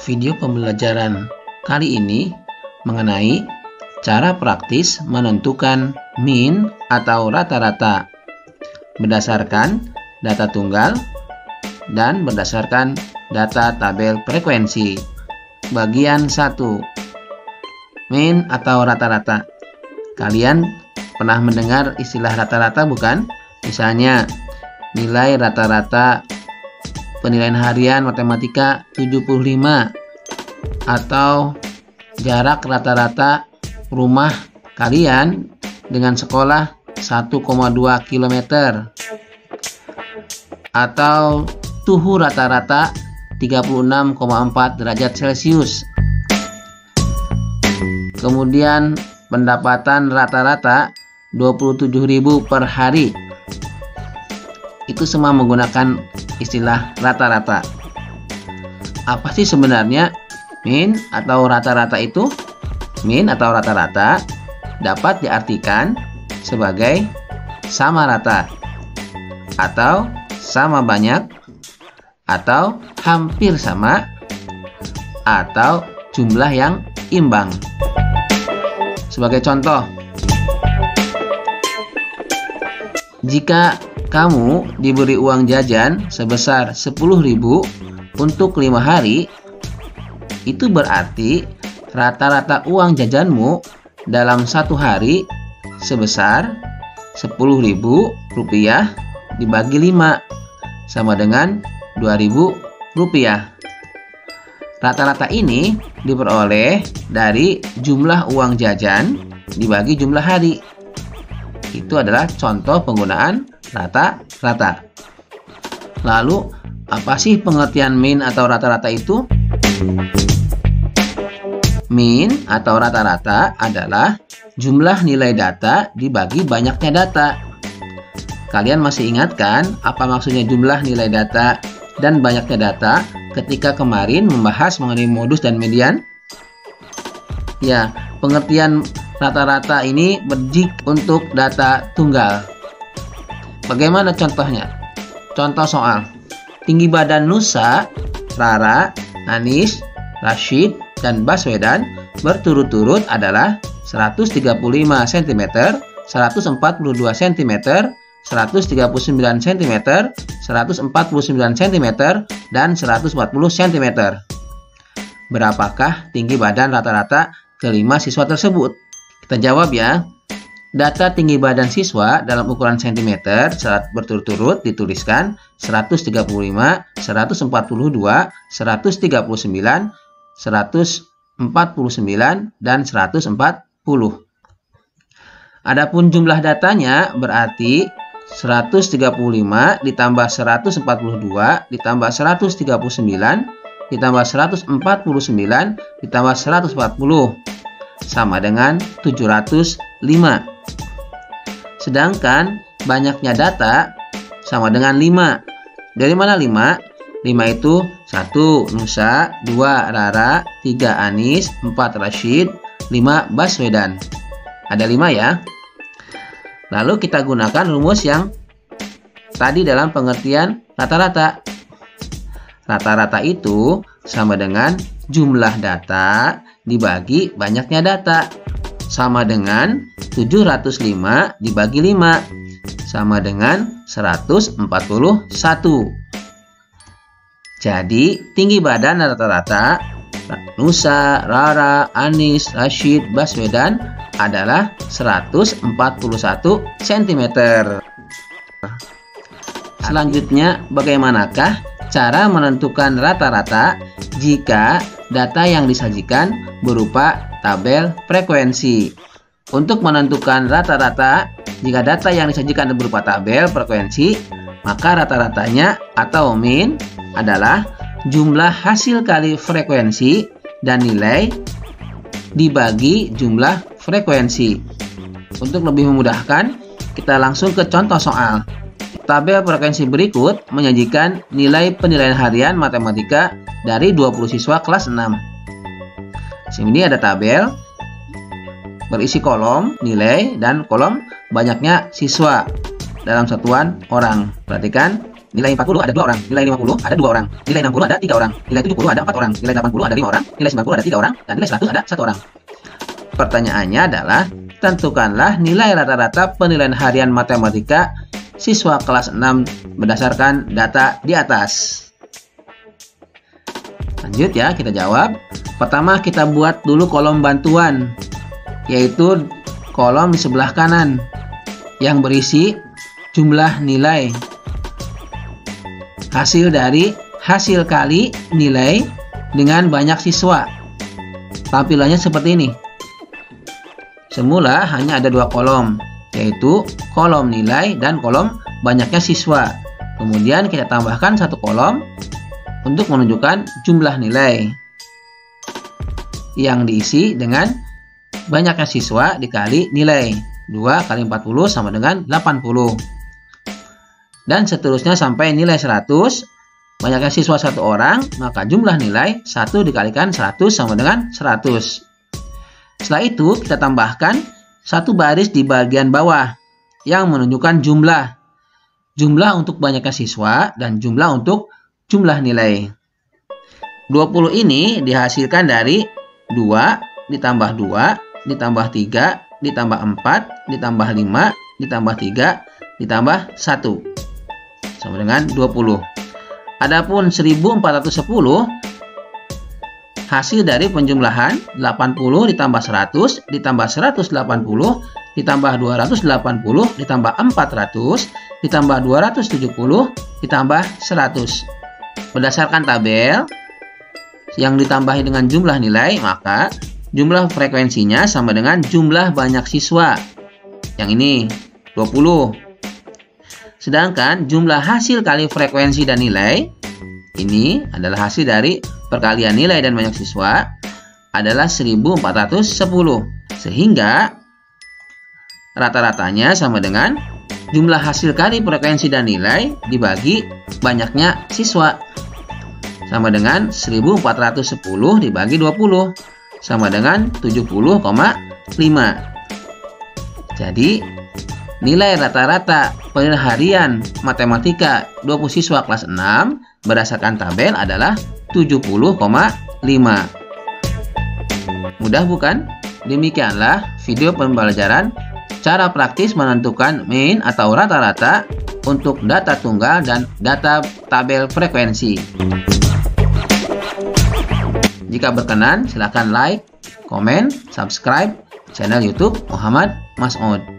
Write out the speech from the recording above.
Video pembelajaran kali ini mengenai cara praktis menentukan mean atau rata-rata berdasarkan data tunggal dan berdasarkan data tabel frekuensi. Bagian 1. Mean atau rata-rata. Kalian pernah mendengar istilah rata-rata bukan? Misalnya nilai rata-rata penilaian harian matematika 75 atau jarak rata-rata rumah kalian dengan sekolah 1,2 km atau suhu rata-rata 36,4 derajat Celcius. Kemudian pendapatan rata-rata 27.000 per hari. Itu semua menggunakan istilah rata-rata. Apa sih sebenarnya mean atau rata-rata itu? Mean atau rata-rata dapat diartikan sebagai sama rata, atau sama banyak, atau hampir sama, atau jumlah yang imbang. Sebagai contoh, jika kamu diberi uang jajan sebesar 10.000 untuk 5 hari, itu berarti rata-rata uang jajanmu dalam satu hari sebesar 10.000 rupiah dibagi 5 sama dengan 2.000 rupiah. Rata-rata ini diperoleh dari jumlah uang jajan dibagi jumlah hari. Itu adalah contoh penggunaan rata-rata. Lalu, apa sih pengertian mean atau rata-rata itu? Mean atau rata-rata adalah jumlah nilai data dibagi banyaknya data. Kalian masih ingat kan apa maksudnya jumlah nilai data dan banyaknya data ketika kemarin membahas mengenai modus dan median? Ya, pengertian rata-rata ini berjik untuk data tunggal. Bagaimana contohnya? Contoh soal. Tinggi badan Nusa, Rara, Anis, Rashid, dan Baswedan berturut-turut adalah 135 cm, 142 cm, 139 cm, 149 cm, dan 140 cm. Berapakah tinggi badan rata-rata kelima siswa tersebut? Kita jawab ya. Data tinggi badan siswa dalam ukuran cm saat berturut-turut dituliskan 135, 142, 139, 149, dan 140. Adapun jumlah datanya berarti 135 ditambah 142 ditambah 139 ditambah 149 ditambah 140 sama dengan 705. Sedangkan banyaknya data sama dengan 5. Dari mana 5? 5 itu 1 Nusa, 2 Rara, 3 Anis, 4 Rashid, 5 Baswedan. Ada 5 ya. Lalu kita gunakan rumus yang tadi dalam pengertian rata-rata. Rata-rata itu sama dengan jumlah data dibagi banyaknya data. Sama dengan 705 dibagi 5. Sama dengan 141. Jadi, tinggi badan rata-rata Nusa, Rara, Anis, Rashid, Baswedan adalah 141 cm. Selanjutnya, bagaimanakah cara menentukan rata-rata jika data yang disajikan berupa tabel frekuensi? Untuk menentukan rata-rata, jika data yang disajikan berupa tabel frekuensi, maka rata-ratanya atau mean adalah jumlah hasil kali frekuensi dan nilai dibagi jumlah frekuensi. Untuk lebih memudahkan, kita langsung ke contoh soal. Tabel frekuensi berikut menyajikan nilai penilaian harian matematika dari 20 siswa kelas 6. Di sini ada tabel berisi kolom nilai dan kolom banyaknya siswa dalam satuan orang. Perhatikan, nilai 40 ada 2 orang, nilai 50 ada 2 orang, nilai 60 ada 3 orang, nilai 70 ada 4 orang, nilai 80 ada 5 orang, nilai 90 ada 3 orang, dan nilai 100 ada 1 orang. Pertanyaannya adalah, tentukanlah nilai rata-rata penilaian harian matematika siswa kelas 6 berdasarkan data di atas. Lanjut ya, kita jawab. Pertama kita buat dulu kolom bantuan, yaitu kolom di sebelah kanan yang berisi jumlah nilai. Hasil dari hasil kali nilai dengan banyak siswa. Tampilannya seperti ini. Semula hanya ada 2 kolom, yaitu kolom nilai dan kolom banyaknya siswa. Kemudian kita tambahkan 1 kolom untuk menunjukkan jumlah nilai yang diisi dengan banyaknya siswa dikali nilai. 2 kali 40 sama dengan 80. Dan seterusnya sampai nilai 100. Banyaknya siswa 1 orang, maka jumlah nilai 1 dikalikan 100 sama dengan 100. Setelah itu kita tambahkan 1 baris di bagian bawah yang menunjukkan jumlah. Jumlah untuk banyaknya siswa dan jumlah untuk jumlah nilai. 20 ini dihasilkan dari 2 ditambah 2 ditambah 3 ditambah 4 ditambah 5 ditambah 3 ditambah 1 sama dengan 20. Adapun 1410 hasil dari penjumlahan 80 ditambah 100 ditambah 180 ditambah 280 ditambah 400 ditambah 270 ditambah 100. Berdasarkan tabel yang ditambahi dengan jumlah nilai, maka jumlah frekuensinya sama dengan jumlah banyak siswa. Yang ini 20. Sedangkan jumlah hasil kali frekuensi dan nilai, ini adalah hasil dari perkalian nilai dan banyak siswa, adalah 1410. Sehingga rata-ratanya sama dengan jumlah hasil kali frekuensi dan nilai dibagi banyaknya siswa. Sama dengan 1410 dibagi 20. Sama dengan 70,5. Jadi, nilai rata-rata penilaian harian matematika 20 siswa kelas 6 berdasarkan tabel adalah 70,5. Mudah bukan? Demikianlah video pembelajaran cara praktis menentukan mean atau rata-rata untuk data tunggal dan data tabel frekuensi. Jika berkenan, silakan like, komen, subscribe channel YouTube Muhammad Mas'ud.